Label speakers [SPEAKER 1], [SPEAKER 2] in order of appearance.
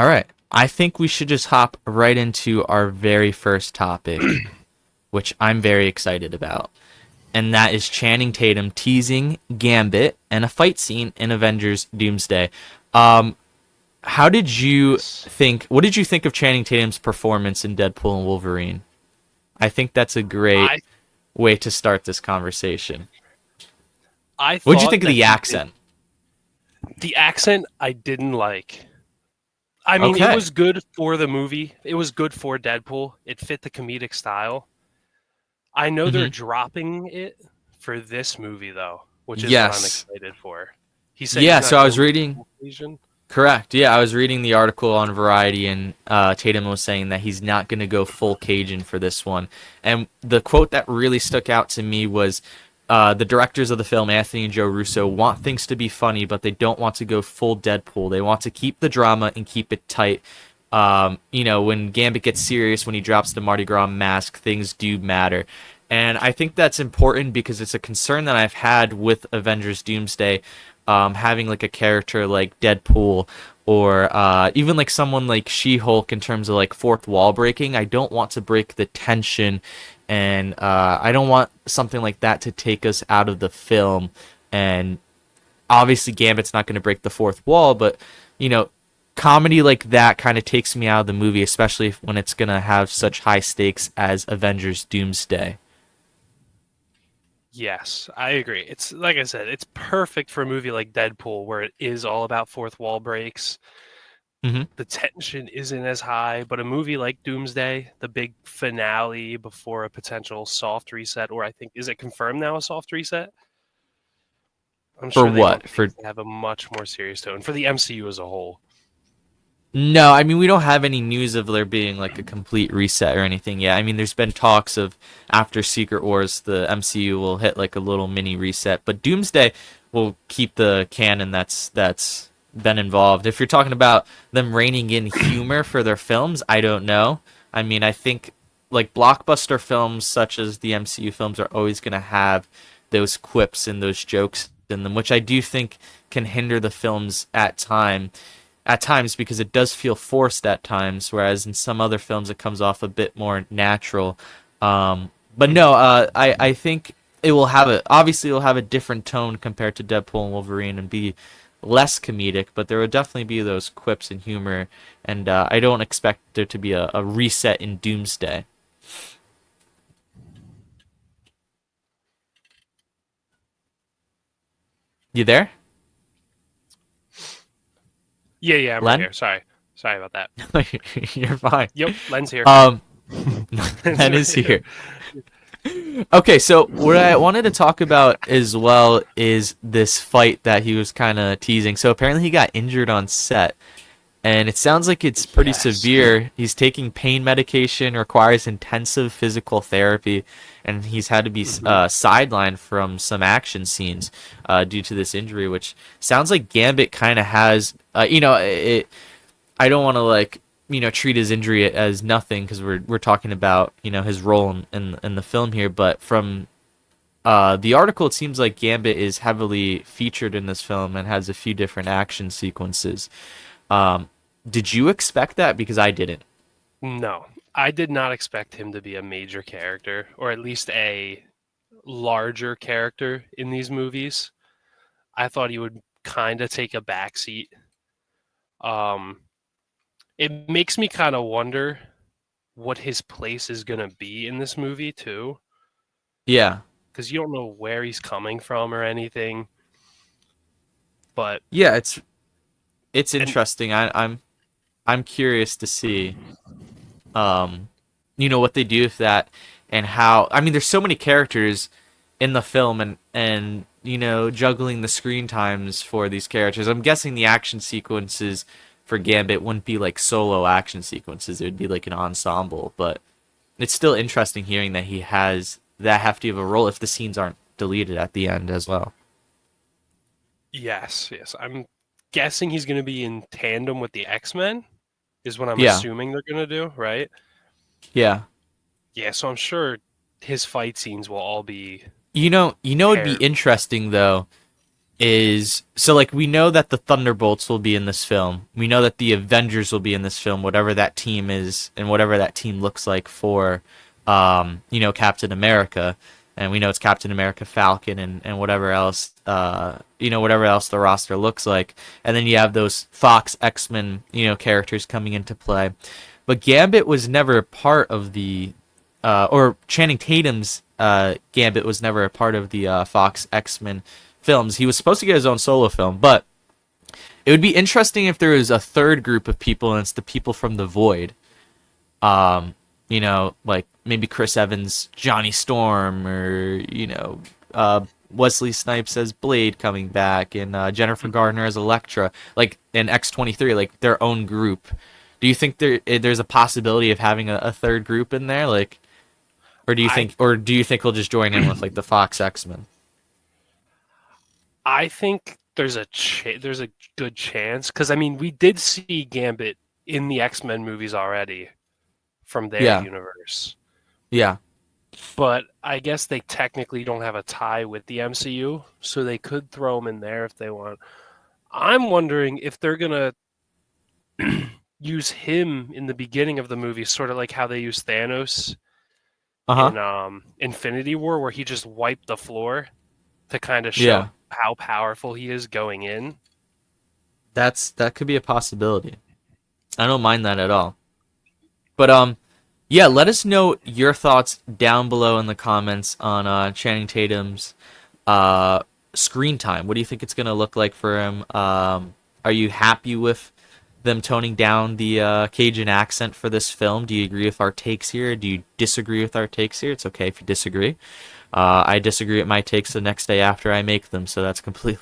[SPEAKER 1] All right. I think we should just hop right into our very first topic, which I'm very excited about. And that is Channing Tatum teasing Gambit and a fight scene in Avengers Doomsday. Um, how did you
[SPEAKER 2] Yes.
[SPEAKER 1] think? What did you think of Channing Tatum's performance in Deadpool and Wolverine? I think that's a great
[SPEAKER 2] I
[SPEAKER 1] way to start this conversation.
[SPEAKER 2] I
[SPEAKER 1] What did you
[SPEAKER 2] thought
[SPEAKER 1] think of
[SPEAKER 2] that
[SPEAKER 1] the
[SPEAKER 2] he did
[SPEAKER 1] accent?
[SPEAKER 2] the accent I didn't like. I mean, it
[SPEAKER 1] Okay.
[SPEAKER 2] was good for the movie. It was good for Deadpool. It fit the comedic style. I know they're
[SPEAKER 1] Hmm.
[SPEAKER 2] dropping it for this movie though, which is what I'm
[SPEAKER 1] Yes.
[SPEAKER 2] excited for. He said he's
[SPEAKER 1] Yeah. So
[SPEAKER 2] not
[SPEAKER 1] I was
[SPEAKER 2] going
[SPEAKER 1] reading.
[SPEAKER 2] full Asian.
[SPEAKER 1] Correct. Yeah, I was reading the article on Variety, and Tatum was saying that he's not going to go full Cajun for this one. And the quote that really stuck out to me was the directors of the film, Anthony and Joe Russo, want things to be funny, but they don't want to go full Deadpool. They want to keep the drama and keep it tight. When Gambit gets serious, when he drops the Mardi Gras mask, things do matter. And I think that's important because it's a concern that I've had with Avengers Doomsday, having like a character like Deadpool or even like someone like She-Hulk in terms of like fourth wall breaking. I don't want to break the tension, and I don't want something like that to take us out of the film. And obviously, Gambit's not going to break the fourth wall, but you know, comedy like that kind of takes me out of the movie, especially when it's going to have such high stakes as Avengers Doomsday.
[SPEAKER 2] Yes, I agree. It's like I said, it's perfect for a movie like Deadpool where it is all about fourth wall breaks.
[SPEAKER 1] Hmm.
[SPEAKER 2] The tension isn't as high, but a movie like Doomsday, the big finale before a potential soft reset, or I think is it confirmed now a soft reset? I'm
[SPEAKER 1] For
[SPEAKER 2] sure they want
[SPEAKER 1] what? For
[SPEAKER 2] things to have a much more serious tone for the MCU as a whole.
[SPEAKER 1] No, I mean we don't have any news of there being like a complete reset or anything yet. I mean there's been talks of after Secret Wars the MCU will hit like a little mini reset, but Doomsday will keep the canon that's been involved. If you're talking about them reining in humor for their films, I don't know. I mean, I think like blockbuster films such as the MCU films are always going to have those quips and those jokes in them, which I do think can hinder the films at times because it does feel forced at times, whereas in some other films it comes off a bit more natural. But no, I think it will have a obviously it will have a different tone compared to Deadpool and Wolverine and be less comedic, but there will definitely be those quips and humor, and I don't expect there to be a reset in Doomsday. You there,
[SPEAKER 2] Yeah, yeah, I'm right
[SPEAKER 1] Len?
[SPEAKER 2] here. Sorry about that.
[SPEAKER 1] You're fine.
[SPEAKER 2] Yep, Len's here.
[SPEAKER 1] Um, Len is here. Okay, so what I wanted to talk about as well is this fight that he was kind of teasing. So apparently he got injured on set, and it sounds like it's pretty
[SPEAKER 2] Yes.
[SPEAKER 1] severe. He's taking pain medication, requires intensive physical therapy, and he's had to be
[SPEAKER 2] Hmm.
[SPEAKER 1] sidelined from some action scenes due to this injury, which sounds like Gambit kind of has, I don't want to like treat his injury as nothing because we're talking about his role in the film here, but from the article it seems like Gambit is heavily featured in this film and has a few different action sequences. Um, did you expect that? Because I didn't.
[SPEAKER 2] No, I did not expect him to be a major character, or at least a larger character in these movies. I thought he would kind of take a backseat. Um, it makes me kind of wonder what his place is going to be in this movie too,
[SPEAKER 1] Yeah,
[SPEAKER 2] because you don't know where he's coming from or anything. But
[SPEAKER 1] yeah, it's
[SPEAKER 2] and
[SPEAKER 1] interesting. I'm curious to see um what they do with that and how. I mean, there's so many characters in the film, and juggling the screen times for these characters. I'm guessing the action sequences for Gambit wouldn't be like solo action sequences. It would be like an ensemble, but it's still interesting hearing that he has that hefty of a role if the scenes aren't deleted at the end as well.
[SPEAKER 2] yes, yes, I'm guessing he's going to be in tandem with the X-Men, is what I'm
[SPEAKER 1] Yeah.
[SPEAKER 2] assuming they're going to do, right?
[SPEAKER 1] Yeah.
[SPEAKER 2] Yeah, so I'm sure his fight scenes will all be
[SPEAKER 1] You know it'd be
[SPEAKER 2] paired.
[SPEAKER 1] interesting though is so like we know that the Thunderbolts will be in this film. We know that the Avengers will be in this film, whatever that team is and whatever that team looks like for Captain America. And we know it's Captain America, Falcon, and whatever else whatever else the roster looks like. And then you have those Fox X-Men, characters coming into play. But Gambit was never a part of the or Channing Tatum's Gambit was never a part of the Fox X-Men films. He was supposed to get his own solo film, but it would be interesting if there was a third group of people, and it's the people from the Void. Like maybe Chris Evans, Johnny Storm, or Wesley Snipes as Blade coming back, and Jennifer Gardner as Elektra, like in X-23, like their own group. Do you think there's a possibility of having a third group in there, like, or do you
[SPEAKER 2] I
[SPEAKER 1] think he'll just join in with like the Fox X-Men?
[SPEAKER 2] I think there's a good chance because I mean we did see Gambit in the X-Men movies already from their
[SPEAKER 1] Yeah,
[SPEAKER 2] universe,
[SPEAKER 1] yeah,
[SPEAKER 2] but I guess they technically don't have a tie with the MCU, so they could throw him in there if they want. I'm wondering if they're gonna use him in the beginning of the movie, sort of like how they used Thanos
[SPEAKER 1] uh huh,
[SPEAKER 2] in Infinity War, where he just wiped the floor to kind of show
[SPEAKER 1] yeah.
[SPEAKER 2] how powerful he is going in.
[SPEAKER 1] That could be a possibility. I don't mind that at all. But yeah, let us know your thoughts down below in the comments on Channing Tatum's screen time. What do you think it's gonna look like for him? Are you happy with them toning down the Cajun accent for this film? Do you agree with our takes here? Do you disagree with our takes here? It's okay if you disagree. I disagree with my takes the next day after I make them, so that's completely